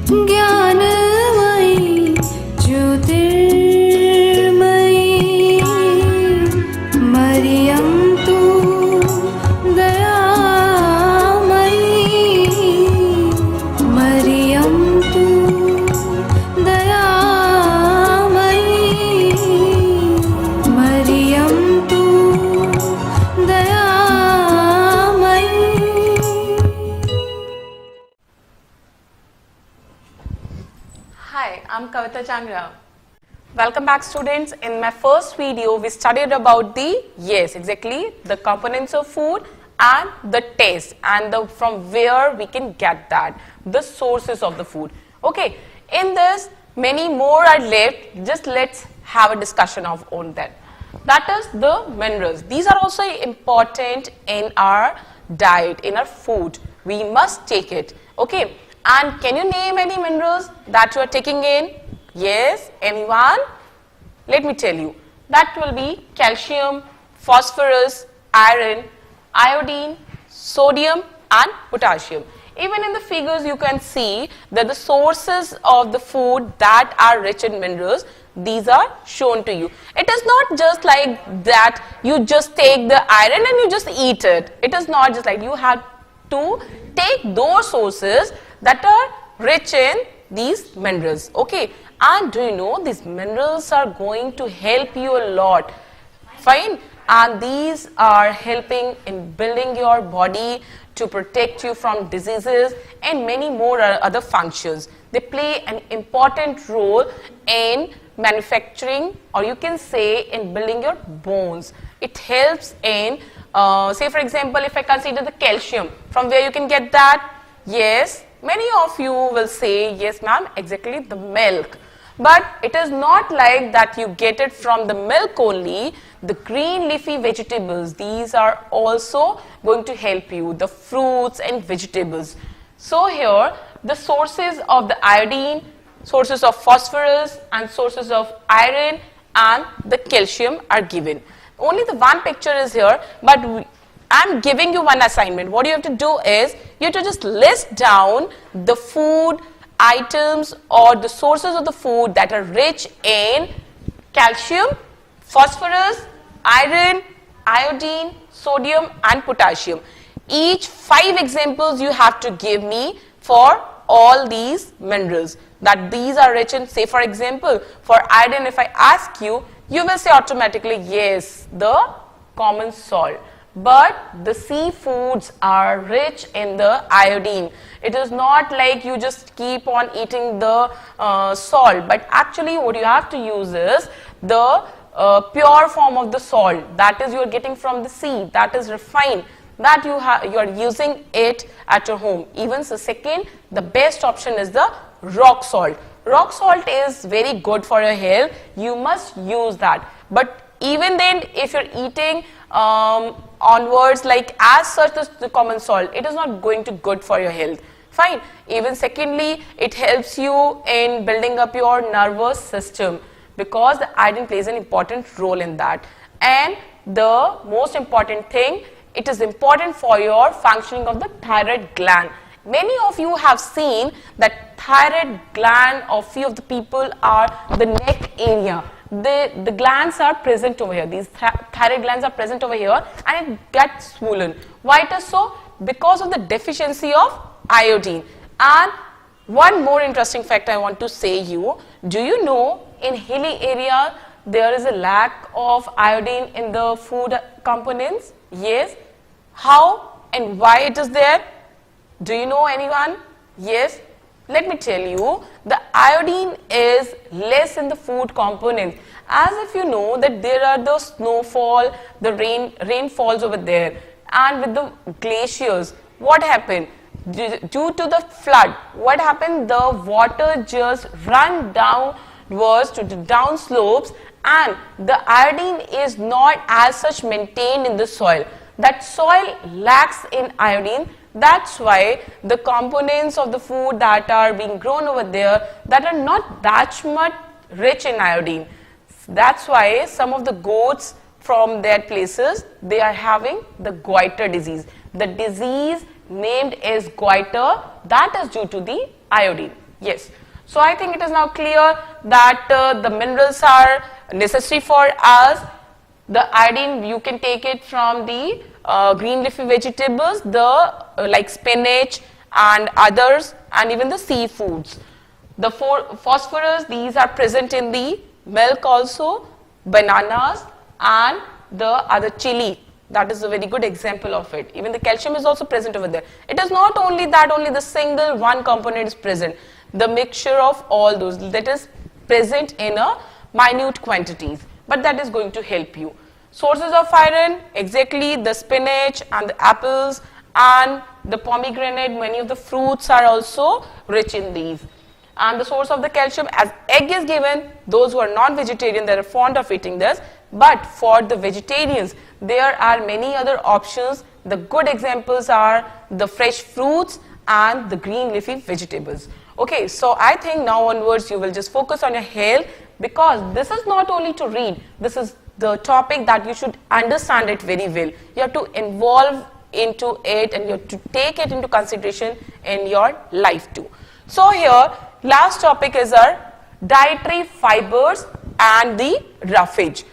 ज्ञानमयी ज्योतिर्मयी मरियं तु दयामयी मरियं तु दयामयी मरियं तु दयामयी. Hi, I'm Kavita Jangra. Welcome back, students. In my first video, we studied about the components of food and the taste and from where we can get that, the sources of the food. Okay, in this, many more are left. Just let's have a discussion on that. That is the minerals. These are also important in our diet, in our food. We must take it. Okay. And can you name any minerals that you are taking in? Yes, anyone? Let me tell you. That will be calcium, phosphorus, iron, iodine, sodium and potassium. Even in the figures you can see that the sources of the food that are rich in minerals, these are shown to you. It is not just like that you just take the iron and you just eat it. It is not just like you have to take those sources that are rich in these minerals. Okay, and do you know these minerals are going to help you a lot. Fine, and these are helping in building your body to protect you from diseases and many more other functions. They play an important role in manufacturing, or you can say in building your bones. It helps in say for example, if I consider the calcium, from where you can get that? Yes, many of you will say, yes ma'am, exactly the milk. But it is not like that you get it from the milk only. The green leafy vegetables, these are also going to help you, the fruits and vegetables. So here, the sources of the iodine, sources of phosphorus and sources of iron and the calcium are given. Only the one picture is here, but I'm giving you one assignment. What you have to do is, you have to just list down the food items or the sources of the food that are rich in calcium, phosphorus, iron, iodine, sodium and potassium. Each 5 examples you have to give me for all these minerals. That these are rich in, say for example, for iron, if I ask you, you will say automatically, yes, the common salt. But the seafoods are rich in the iodine. It is not like you just keep on eating the salt, but actually what you have to use is the pure form of the salt. That is you are getting from the sea, that is refined, that you are using it at your home. Even so, second, the best option is the rock salt. Rock salt is very good for your health. You must use that. But even then, if you're eating onwards like as such as the common salt, it is not going to good for your health. Fine. Even secondly, it helps you in building up your nervous system because the iodine plays an important role in that. And the most important thing, it is important for your functioning of the thyroid gland. Many of you have seen that thyroid gland of few of the people are the neck area. The glands are present over here. These thyroid glands are present over here and it gets swollen. Why it is so? Because of the deficiency of iodine. And one more interesting fact I want to say you. Do you know in hilly area there is a lack of iodine in the food components? Yes. How and why it is there? Do you know anyone? Yes. Let me tell you, the iodine is less in the food component. As if you know that there are the snowfall, the rain falls over there, and with the glaciers, what happened? Due to the flood, what happened? The water just run downwards to the down slopes, and the iodine is not as such maintained in the soil. That soil lacks in iodine. That's why the components of the food that are being grown over there that are not that much rich in iodine. That's why some of the goats from their places, they are having the goiter disease. The disease named as goiter, that is due to the iodine. Yes. So I think it is now clear that the minerals are necessary for us. The iodine, you can take it from the green leafy vegetables, the like spinach and others, and even the seafoods. The phosphorus, these are present in the milk also, bananas and the other chili. That is a very good example of it. Even the calcium is also present over there. It is not only that only the single one component is present. The mixture of all those that is present in a minute quantities. But that is going to help you. Sources of iron, exactly the spinach and the apples and the pomegranate. Many of the fruits are also rich in these. And the source of the calcium, as egg is given, those who are non-vegetarian, they are fond of eating this. But for the vegetarians, there are many other options. The good examples are the fresh fruits and the green leafy vegetables. Okay, so I think now onwards you will just focus on your health, because this is not only to read, this is the topic that you should understand it very well. You have to involve into it and you have to take it into consideration in your life too. So here, last topic is our dietary fibers and the roughage.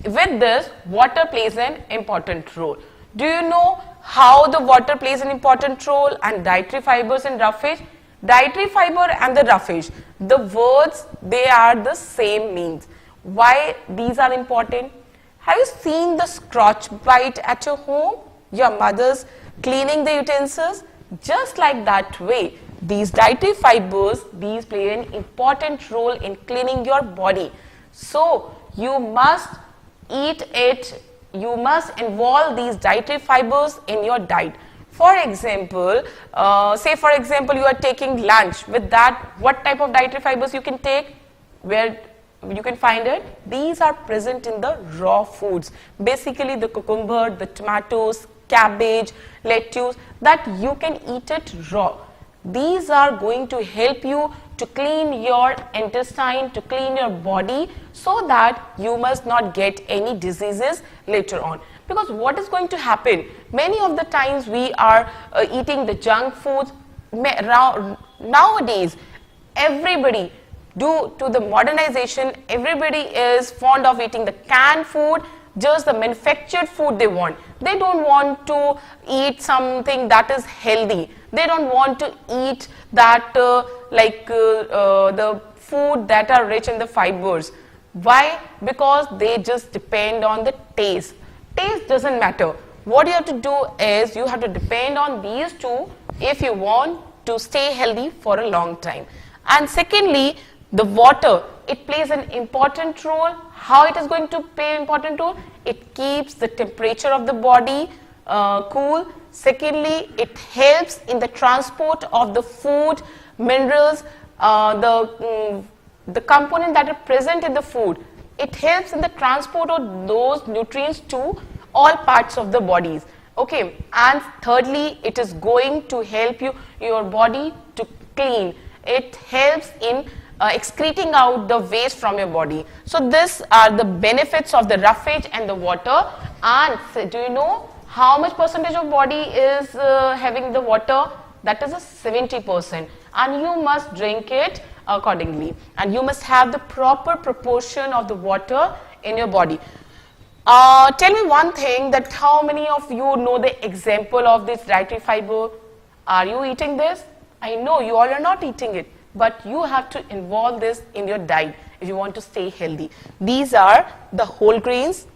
With this, water plays an important role. Do you know how the water plays an important role and dietary fibers and roughage? Dietary fiber and the roughage, the words, they are the same means. Why these are important? Have you seen the scratch bite at your home? Your mother's cleaning the utensils? Just like that way, these dietary fibers, these play an important role in cleaning your body. So you must eat it, you must involve these dietary fibers in your diet. For example, say for example you are taking lunch. With that, what type of dietary fibers you can take? Where you can find it? These are present in the raw foods. Basically the cucumber, the tomatoes, cabbage, lettuce, that you can eat it raw. These are going to help you to clean your intestine, to clean your body, so that you must not get any diseases later on. Because what is going to happen? Many of the times we are eating the junk foods. Nowadays, everybody, due to the modernization, everybody is fond of eating the canned food, just the manufactured food they want. They don't want to eat something that is healthy. They don't want to eat that the food that are rich in the fibers. Why? Because they just depend on the taste. Taste doesn't matter. What you have to do is you have to depend on these two if you want to stay healthy for a long time. And secondly, the water, it plays an important role. How it is going to play an important role? It keeps the temperature of the body cool. Secondly, it helps in the transport of the food, minerals, the component that are present in the food. It helps in the transport of those nutrients to all parts of the bodies. Okay, and thirdly, it is going to help your body to clean. It helps in excreting out the waste from your body. So these are the benefits of the roughage and the water. And do you know how much percentage of body is having the water? That is a 70%, and you must drink it accordingly, and you must have the proper proportion of the water in your body. Tell me one thing, that how many of you know the example of this dietary fiber? Are you eating this? I know you all are not eating it, but you have to involve this in your diet if you want to stay healthy. These are the whole grains,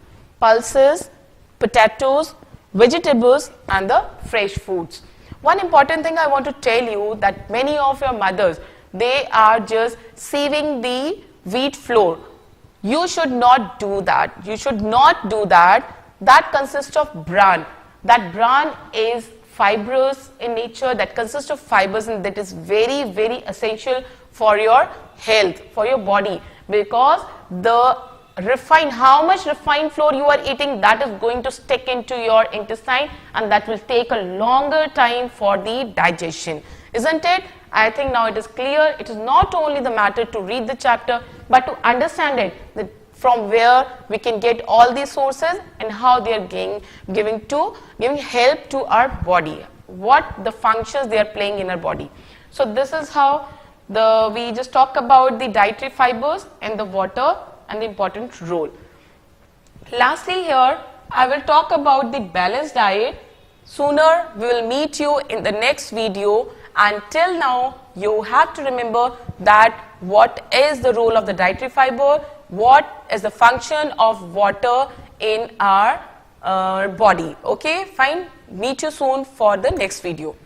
pulses, potatoes, vegetables and the fresh foods. One important thing I want to tell you, that many of your mothers, they are just sieving the wheat flour. You should not do that. You should not do that. That consists of bran. That bran is fibrous in nature, that consists of fibers, and that is very, very essential for your health, for your body, because the how much refined flour you are eating, that is going to stick into your intestine, and that will take a longer time for the digestion, isn't it? I think now it is clear. It is not only the matter to read the chapter, but to understand it, that from where we can get all these sources and how they are giving help to our body, what the functions they are playing in our body. So this is how we just talk about the dietary fibers and the water and the important role. Lastly here, I will talk about the balanced diet. Sooner we will meet you in the next video, and till now you have to remember that what is the role of the dietary fiber, what is the function of water in our body. Okay, fine. Meet you soon for the next video.